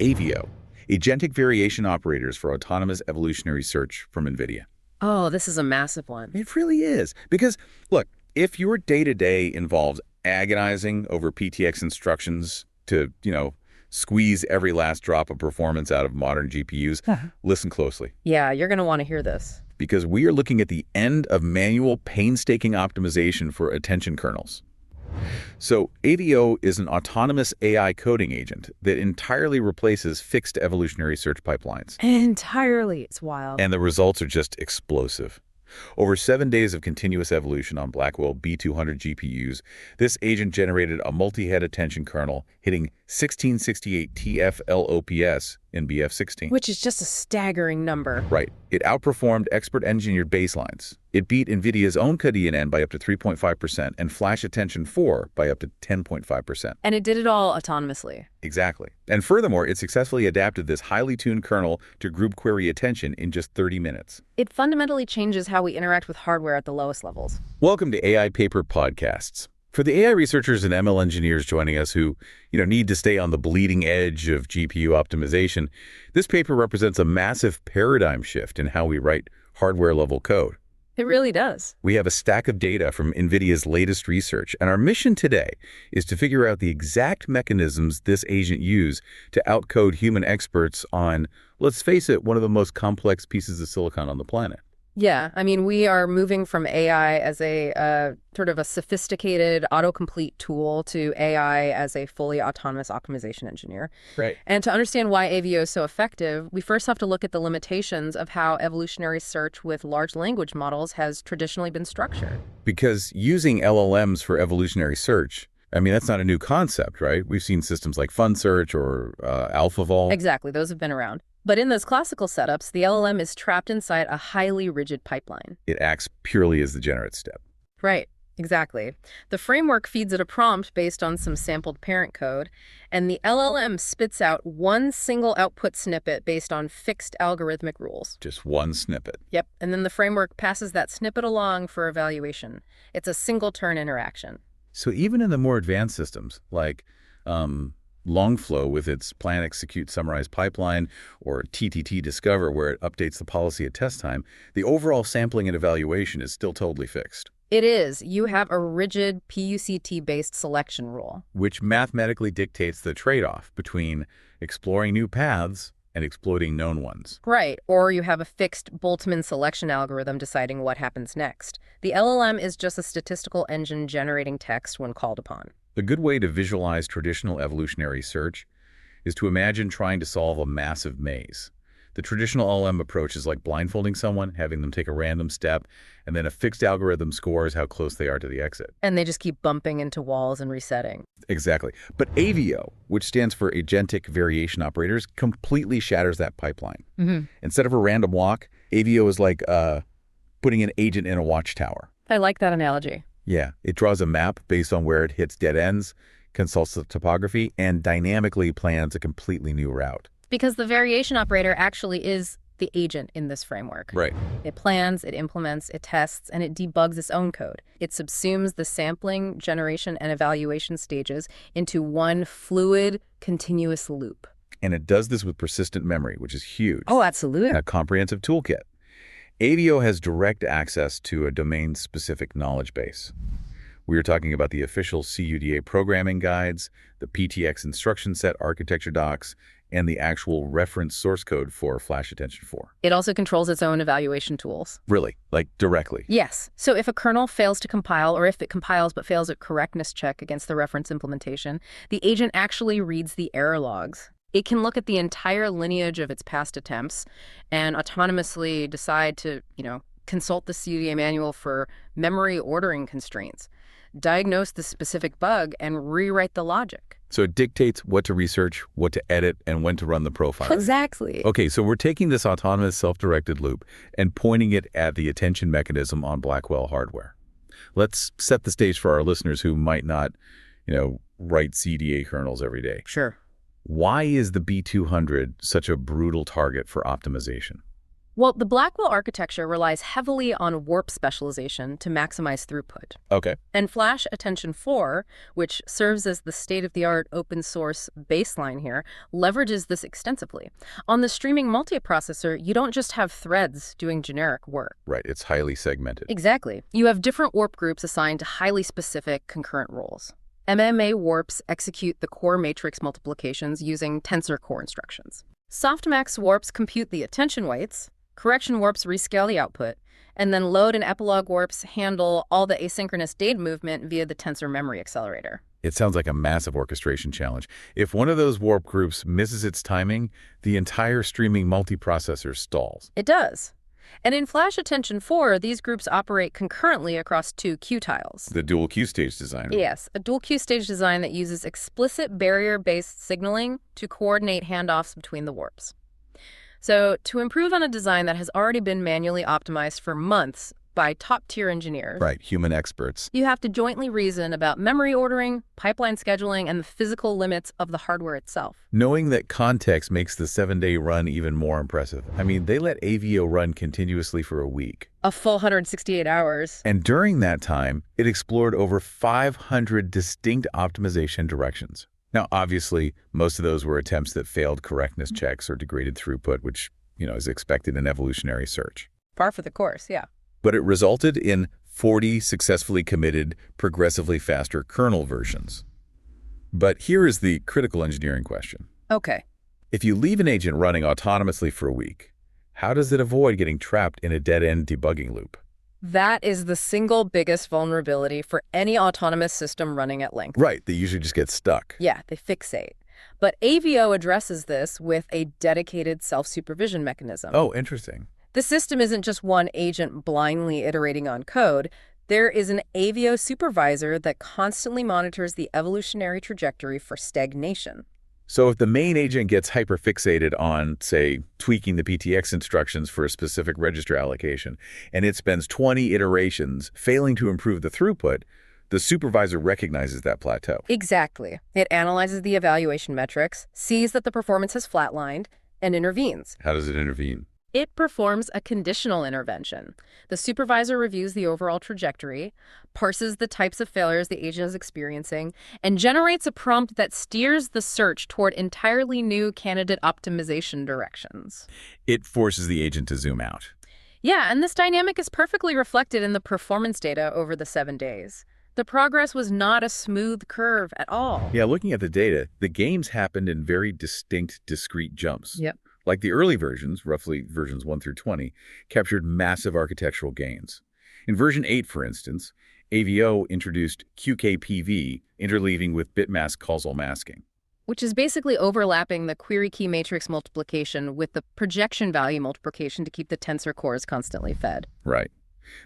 AVO, Agentic Variation Operators for Autonomous Evolutionary Search from NVIDIA. Oh, this is a massive one. It really is. Because, look, if your day-to-day involves agonizing over PTX instructions to, squeeze every last drop of performance out of modern GPUs, listen closely. Yeah, you're going to want to hear this. Because we are looking at the end of manual, painstaking optimization for attention kernels. So AVO is an autonomous AI coding agent that entirely replaces fixed evolutionary search pipelines. Entirely. It's wild. And the results are just explosive. Over 7 days of continuous evolution on Blackwell B200 GPUs, this agent generated a multi-head attention kernel hitting 1668 TFLOPS in BF16. Which is just a staggering number. Right. It outperformed expert-engineered baselines. It beat NVIDIA's own cuDNN by up to 3.5% and Flash Attention 4 by up to 10.5%. And it did it all autonomously. Exactly. And furthermore, it successfully adapted this highly tuned kernel to group query attention in just 30 minutes. It fundamentally changes how we interact with hardware at the lowest levels. Welcome to AI Paper Podcasts. For the AI researchers and ML engineers joining us who, need to stay on the bleeding edge of GPU optimization, this paper represents a massive paradigm shift in how we write hardware-level code. It really does. We have a stack of data from NVIDIA's latest research, and our mission today is to figure out the exact mechanisms this agent used to outcode human experts on, let's face it, one of the most complex pieces of silicon on the planet. Yeah, we are moving from AI as a sort of a sophisticated autocomplete tool to AI as a fully autonomous optimization engineer. Right. And to understand why AVO is so effective, we first have to look at the limitations of how evolutionary search with large language models has traditionally been structured. Because using LLMs for evolutionary search, that's not a new concept, right? We've seen systems like FunSearch or AlphaVol. Exactly, those have been around. But in those classical setups, the LLM is trapped inside a highly rigid pipeline. It acts purely as the generate step. Right, exactly. The framework feeds it a prompt based on some sampled parent code, and the LLM spits out one single output snippet based on fixed algorithmic rules. Just one snippet. Yep, and then the framework passes that snippet along for evaluation. It's a single-turn interaction. So even in the more advanced systems, like Longflow with its plan, execute, summarize pipeline, or TTT discover where it updates the policy at test time, the overall sampling and evaluation is still totally fixed. It is. You have a rigid PUCT-based selection rule, which mathematically dictates the trade-off between exploring new paths and exploiting known ones. Right, or you have a fixed Boltzmann selection algorithm deciding what happens next. The LLM is just a statistical engine generating text when called upon. A good way to visualize traditional evolutionary search is to imagine trying to solve a massive maze. The traditional LLM approach is like blindfolding someone, having them take a random step, and then a fixed algorithm scores how close they are to the exit. And they just keep bumping into walls and resetting. Exactly. But AVO, which stands for Agentic Variation Operators, completely shatters that pipeline. Instead of a random walk, AVO is like putting an agent in a watchtower. I like that analogy. Yeah, it draws a map based on where it hits dead ends, consults the topography, and dynamically plans a completely new route. Because the variation operator actually is the agent in this framework. Right. It plans, it implements, it tests, and it debugs its own code. It subsumes the sampling, generation, and evaluation stages into one fluid, continuous loop. And it does this with persistent memory, which is huge. Oh, absolutely. A comprehensive toolkit. AVO has direct access to a domain-specific knowledge base. We are talking about the official cuDA programming guides, the PTX instruction set architecture docs, and the actual reference source code for Flash Attention 4. It also controls its own evaluation tools. Really? Like directly? Yes. So if a kernel fails to compile, or if it compiles but fails a correctness check against the reference implementation, the agent actually reads the error logs. It can look at the entire lineage of its past attempts and autonomously decide to, consult the cuDA manual for memory ordering constraints, diagnose the specific bug, and rewrite the logic. So it dictates what to research, what to edit, and when to run the profile. Exactly. Okay, so we're taking this autonomous self-directed loop and pointing it at the attention mechanism on Blackwell hardware. Let's set the stage for our listeners who might not, write CDA kernels every day. Sure. Why is the B200 such a brutal target for optimization? Well, the Blackwell architecture relies heavily on warp specialization to maximize throughput. Okay. And Flash Attention 4, which serves as the state-of-the-art open-source baseline here, leverages this extensively. On the streaming multiprocessor, you don't just have threads doing generic work. Right, it's highly segmented. Exactly. You have different warp groups assigned to highly specific concurrent roles. MMA warps execute the core matrix multiplications using tensor core instructions. Softmax warps compute the attention weights, correction warps rescale the output, and then load and epilogue warps handle all the asynchronous data movement via the tensor memory accelerator. It sounds like a massive orchestration challenge. If one of those warp groups misses its timing, the entire streaming multiprocessor stalls. It does. And in Flash Attention 4, these groups operate concurrently across two Q tiles. The dual Q-stage design. Yes, a dual Q-stage design that uses explicit barrier-based signaling to coordinate handoffs between the warps. So, to improve on a design that has already been manually optimized for months by top-tier engineers, Right, human experts. you have to jointly reason about memory ordering, pipeline scheduling, and the physical limits of the hardware itself. Knowing that context makes the 7-day run even more impressive. I mean, they let AVO run continuously for a week. A full 168 hours. And during that time, it explored over 500 distinct optimization directions. Now, obviously, most of those were attempts that failed correctness checks or degraded throughput, which, is expected in evolutionary search. Par for the course, yeah. But it resulted in 40 successfully committed, progressively faster kernel versions. But here is the critical engineering question. Okay. If you leave an agent running autonomously for a week, how does it avoid getting trapped in a dead-end debugging loop? That is the single biggest vulnerability for any autonomous system running at length. Right, they usually just get stuck. Yeah, they fixate. But AVO addresses this with a dedicated self-supervision mechanism. Oh, interesting. The system isn't just one agent blindly iterating on code. There is an AVO supervisor that constantly monitors the evolutionary trajectory for stagnation. So if the main agent gets hyperfixated on, say, tweaking the PTX instructions for a specific register allocation, and it spends 20 iterations failing to improve the throughput, the supervisor recognizes that plateau. Exactly. It analyzes the evaluation metrics, sees that the performance has flatlined, and intervenes. How does it intervene? It performs a conditional intervention. The supervisor reviews the overall trajectory, parses the types of failures the agent is experiencing, and generates a prompt that steers the search toward entirely new candidate optimization directions. It forces the agent to zoom out. Yeah, and this dynamic is perfectly reflected in the performance data over the 7 days. The progress was not a smooth curve at all. Yeah, looking at the data, the gains happened in very distinct, discrete jumps. Yep. Like the early versions, roughly versions 1 through 20, captured massive architectural gains. In version 8, for instance, AVO introduced QKPV, interleaving with bitmask causal masking. Which is basically overlapping the query key matrix multiplication with the projection value multiplication to keep the tensor cores constantly fed. Right.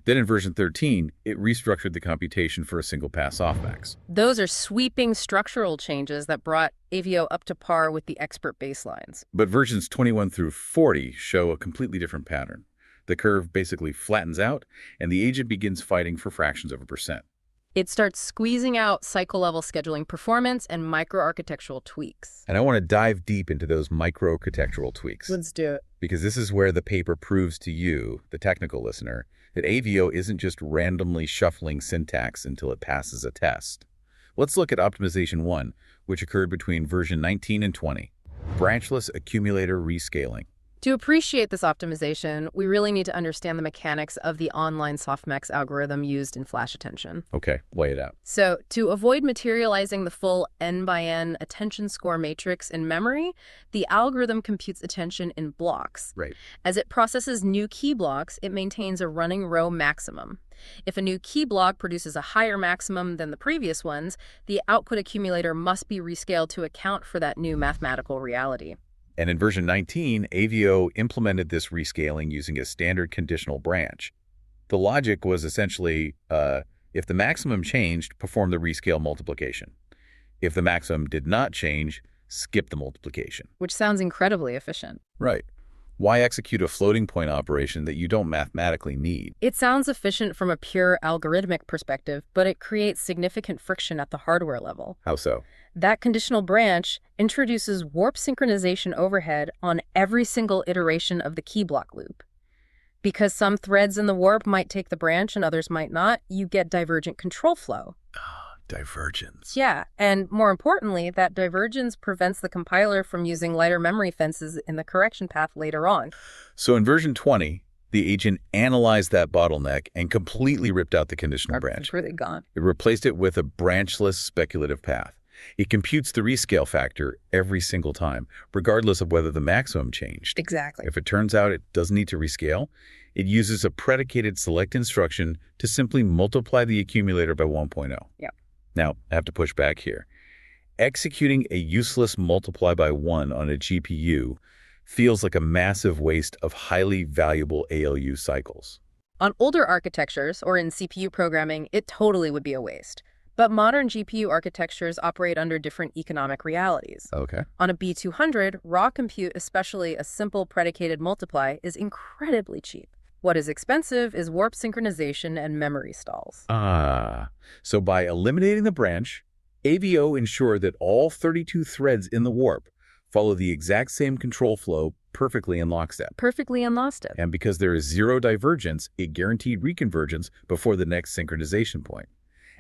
Then in version 13, it restructured the computation for a single pass softmax. Those are sweeping structural changes that brought AVO up to par with the expert baselines. But versions 21 through 40 show a completely different pattern. The curve basically flattens out, and the agent begins fighting for fractions of a percent. It starts squeezing out cycle-level scheduling performance and microarchitectural tweaks. And I want to dive deep into those microarchitectural tweaks. Let's do it. Because this is where the paper proves to you, the technical listener, that AVO isn't just randomly shuffling syntax until it passes a test. Let's look at Optimization 1, which occurred between version 19 and 20. Branchless Accumulator Rescaling. To appreciate this optimization, we really need to understand the mechanics of the online softmax algorithm used in Flash Attention. Okay, lay it out. So, to avoid materializing the full n-by-n attention score matrix in memory, the algorithm computes attention in blocks. Right. As it processes new key blocks, it maintains a running row maximum. If a new key block produces a higher maximum than the previous ones, the output accumulator must be rescaled to account for that new mathematical reality. And in version 19, AVO implemented this rescaling using a standard conditional branch. The logic was essentially, if the maximum changed, perform the rescale multiplication. If the maximum did not change, skip the multiplication. Which sounds incredibly efficient. Right. Why execute a floating point operation that you don't mathematically need? It sounds efficient from a pure algorithmic perspective, but it creates significant friction at the hardware level. How so? That conditional branch introduces warp synchronization overhead on every single iteration of the key block loop. Because some threads in the warp might take the branch and others might not, you get divergent control flow. Divergence. Yeah, and more importantly, that divergence prevents the compiler from using lighter memory fences in the correction path later on. So in version 20, the agent analyzed that bottleneck and completely ripped out the conditional branch. It's really gone. It replaced it with a branchless speculative path. It computes the rescale factor every single time, regardless of whether the maximum changed. Exactly. If it turns out it doesn't need to rescale, it uses a predicated select instruction to simply multiply the accumulator by 1.0. Yeah. Now, I have to push back here. Executing a useless multiply by 1 on a GPU feels like a massive waste of highly valuable ALU cycles. On older architectures, or in CPU programming, it totally would be a waste. But modern GPU architectures operate under different economic realities. Okay. On a B200, raw compute, especially a simple predicated multiply, is incredibly cheap. What is expensive is warp synchronization and memory stalls. So by eliminating the branch, AVO ensured that all 32 threads in the warp follow the exact same control flow perfectly in lockstep. Perfectly in lockstep. And because there is zero divergence, it guaranteed reconvergence before the next synchronization point.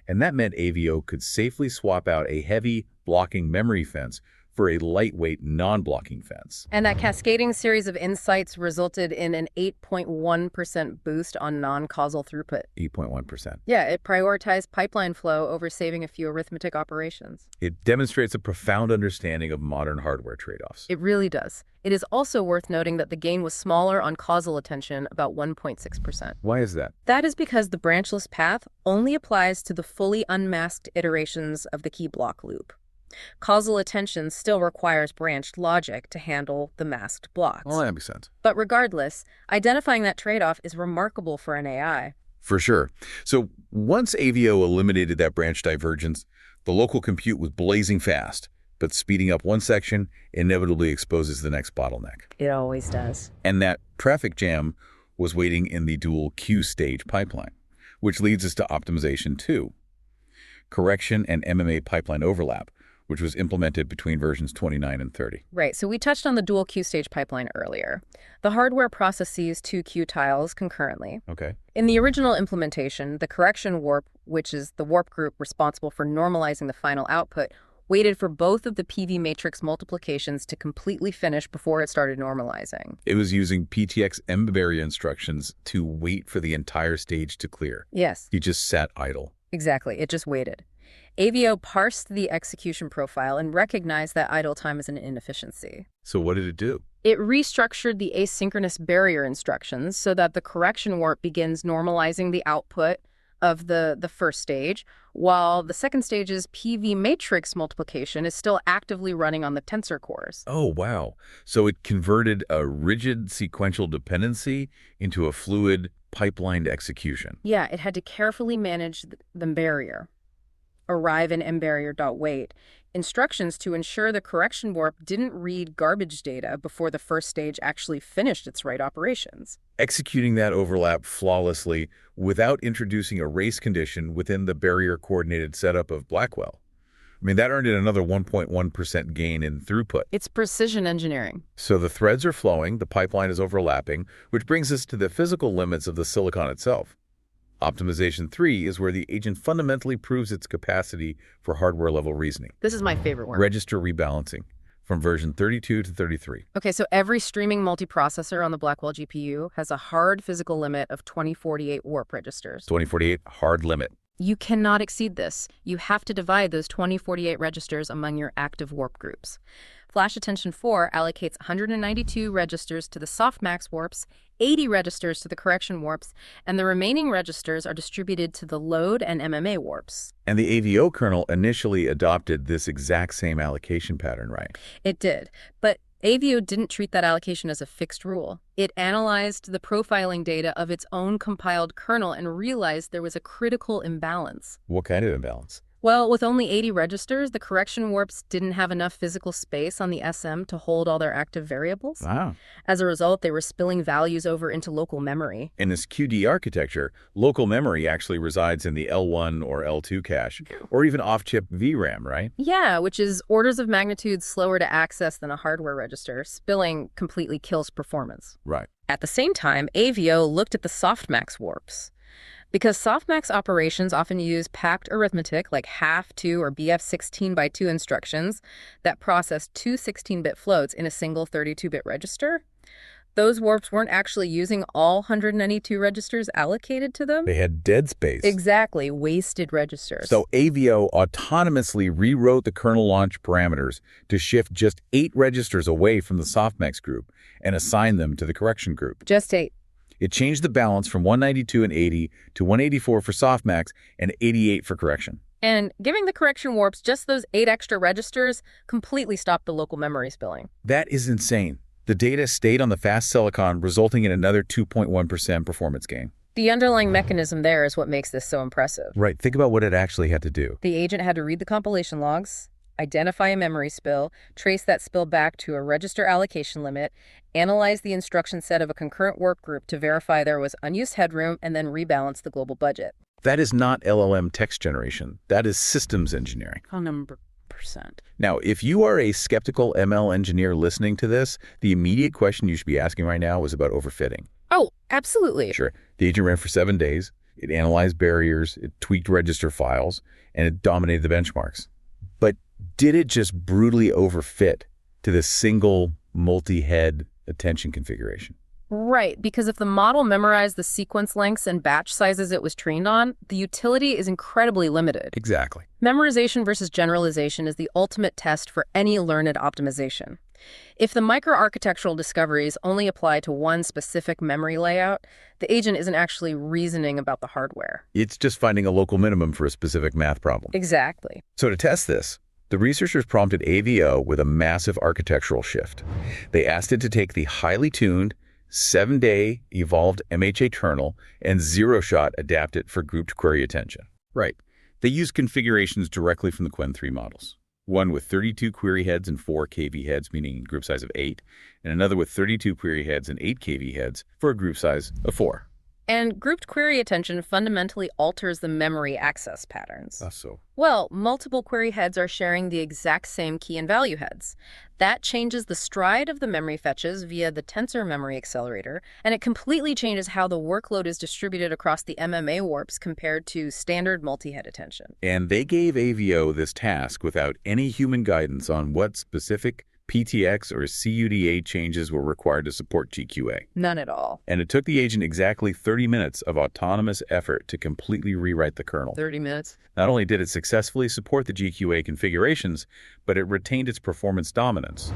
And that meant AVO could safely swap out a heavy blocking memory fence for a lightweight non-blocking fence. And that cascading series of insights resulted in an 8.1% boost on non-causal throughput. 8.1%. Yeah, it prioritized pipeline flow over saving a few arithmetic operations. It demonstrates a profound understanding of modern hardware trade-offs. It really does. It is also worth noting that the gain was smaller on causal attention, about 1.6%. Why is that? That is because the branchless path only applies to the fully unmasked iterations of the key block loop. Causal attention still requires branched logic to handle the masked blocks. Well, that makes sense. But regardless, identifying that trade-off is remarkable for an AI. For sure. So once AVO eliminated that branch divergence, the local compute was blazing fast, but speeding up one section inevitably exposes the next bottleneck. It always does. And that traffic jam was waiting in the dual Q-stage pipeline, which leads us to optimization 2, correction and MMA pipeline overlap, which was implemented between versions 29 and 30. Right, so we touched on the dual Q-stage pipeline earlier. The hardware processes two Q tiles concurrently. Okay. In the original implementation, the correction warp, which is the warp group responsible for normalizing the final output, waited for both of the PV matrix multiplications to completely finish before it started normalizing. It was using PTX M-barrier instructions to wait for the entire stage to clear. Yes. You just sat idle. Exactly, it just waited. AVO parsed the execution profile and recognized that idle time as an inefficiency. So what did it do? It restructured the asynchronous barrier instructions so that the correction warp begins normalizing the output of the first stage, while the second stage's PV matrix multiplication is still actively running on the tensor cores. Oh, wow. So it converted a rigid sequential dependency into a fluid pipelined execution. Yeah, it had to carefully manage the barrier. Arrive in mbarrier.wait instructions to ensure the correction warp didn't read garbage data before the first stage actually finished its write operations. Executing that overlap flawlessly without introducing a race condition within the barrier-coordinated setup of Blackwell. I mean, that earned it another 1.1% gain in throughput. It's precision engineering. So the threads are flowing, the pipeline is overlapping, which brings us to the physical limits of the silicon itself. Optimization 3 is where the agent fundamentally proves its capacity for hardware-level reasoning. This is my favorite one. Register rebalancing, from version 32 to 33. Okay, so every streaming multiprocessor on the Blackwell GPU has a hard physical limit of 2048 warp registers. 2048, hard limit. You cannot exceed this. You have to divide those 2048 registers among your active warp groups. Flash Attention 4 allocates 192 registers to the softmax warps, 80 registers to the correction warps, and the remaining registers are distributed to the load and MMA warps. And the AVO kernel initially adopted this exact same allocation pattern, right? It did, but AVO didn't treat that allocation as a fixed rule. It analyzed the profiling data of its own compiled kernel and realized there was a critical imbalance. What kind of imbalance? Well, with only 80 registers, the correction warps didn't have enough physical space on the SM to hold all their active variables. Wow. As a result, they were spilling values over into local memory. In this QD architecture, local memory actually resides in the L1 or L2 cache, or even off-chip VRAM, right? Yeah, which is orders of magnitude slower to access than a hardware register. Spilling completely kills performance. Right. At the same time, AVO looked at the softmax warps. Because softmax operations often use packed arithmetic like half 2 or BF16 by 2 instructions that process two 16-bit floats in a single 32-bit register, those warps weren't actually using all 192 registers allocated to them. They had dead space. Exactly, wasted registers. So AVO autonomously rewrote the kernel launch parameters to shift just 8 registers away from the softmax group and assign them to the correction group. Just 8. It changed the balance from 192 and 80 to 184 for softmax and 88 for correction. And giving the correction warps just those 8 extra registers completely stopped the local memory spilling. That is insane. The data stayed on the fast silicon, resulting in another 2.1% performance gain. The underlying mechanism there is what makes this so impressive. Right. Think about what it actually had to do. The agent had to read the compilation logs, identify a memory spill, trace that spill back to a register allocation limit, analyze the instruction set of a concurrent work group to verify there was unused headroom, and then rebalance the global budget. That is not LLM text generation. That is systems engineering. 100%. Now, if you are a skeptical ML engineer listening to this, the immediate question you should be asking right now is about overfitting. Oh, absolutely. Sure. The agent ran for 7 days. It analyzed barriers, it tweaked register files, and it dominated the benchmarks. But did it just brutally overfit to this single multi-head attention configuration? Right, because if the model memorized the sequence lengths and batch sizes it was trained on, the utility is incredibly limited. Exactly. Memorization versus generalization is the ultimate test for any learned optimization. If the microarchitectural discoveries only apply to one specific memory layout, the agent isn't actually reasoning about the hardware. It's just finding a local minimum for a specific math problem. Exactly. So to test this, the researchers prompted AVO with a massive architectural shift. They asked it to take the highly tuned, 7-day evolved MHA kernel and zero-shot adapt it for grouped query attention. Right. They used configurations directly from the Qwen 3 models. One with 32 query heads and 4 KV heads, meaning group size of 8, and another with 32 query heads and 8 KV heads for a group size of 4. And grouped query attention fundamentally alters the memory access patterns. So? Well, multiple query heads are sharing the exact same key and value heads. That changes the stride of the memory fetches via the tensor memory accelerator, and it completely changes how the workload is distributed across the MMA warps compared to standard multi-head attention. And they gave AVO this task without any human guidance on what specific PTX or cuDA changes were required to support GQA. None at all. And it took the agent exactly 30 minutes of autonomous effort to completely rewrite the kernel. 30 minutes? Not only did it successfully support the GQA configurations, but it retained its performance dominance.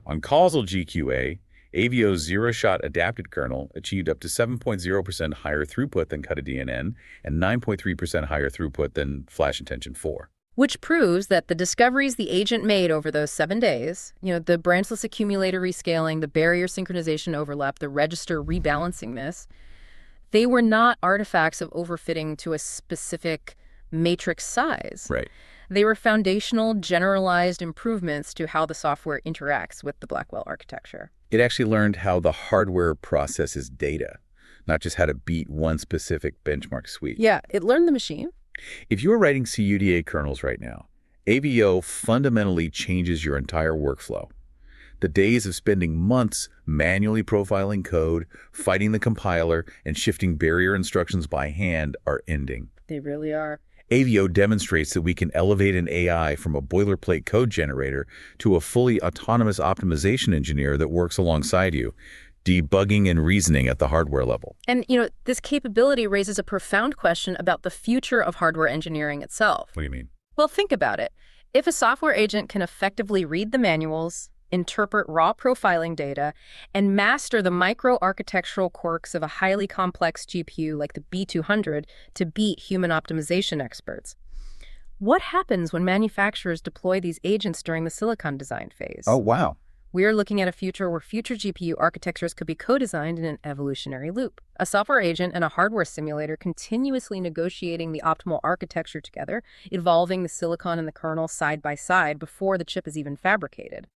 On causal GQA, AVO's zero-shot adapted kernel achieved up to 7.0% higher throughput than cuDNN and 9.3% higher throughput than Flash Intention 4. Which proves that the discoveries the agent made over those 7 days, the branchless accumulator rescaling, the barrier synchronization overlap, the register rebalancing this, they were not artifacts of overfitting to a specific matrix size. Right. They were foundational, generalized improvements to how the software interacts with the Blackwell architecture. It actually learned how the hardware processes data, not just how to beat one specific benchmark suite. Yeah, it learned the machine. If you are writing cuDA kernels right now, AVO fundamentally changes your entire workflow. The days of spending months manually profiling code, fighting the compiler, and shifting barrier instructions by hand are ending. They really are. AVO demonstrates that we can elevate an AI from a boilerplate code generator to a fully autonomous optimization engineer that works alongside you, debugging and reasoning at the hardware level. And, this capability raises a profound question about the future of hardware engineering itself. What do you mean? Well, think about it. If a software agent can effectively read the manuals, interpret raw profiling data, and master the micro-architectural quirks of a highly complex GPU like the B200 to beat human optimization experts, what happens when manufacturers deploy these agents during the silicon design phase? Oh, wow. We're looking at a future where future GPU architectures could be co-designed in an evolutionary loop. A software agent and a hardware simulator continuously negotiating the optimal architecture together, evolving the silicon and the kernel side by side before the chip is even fabricated.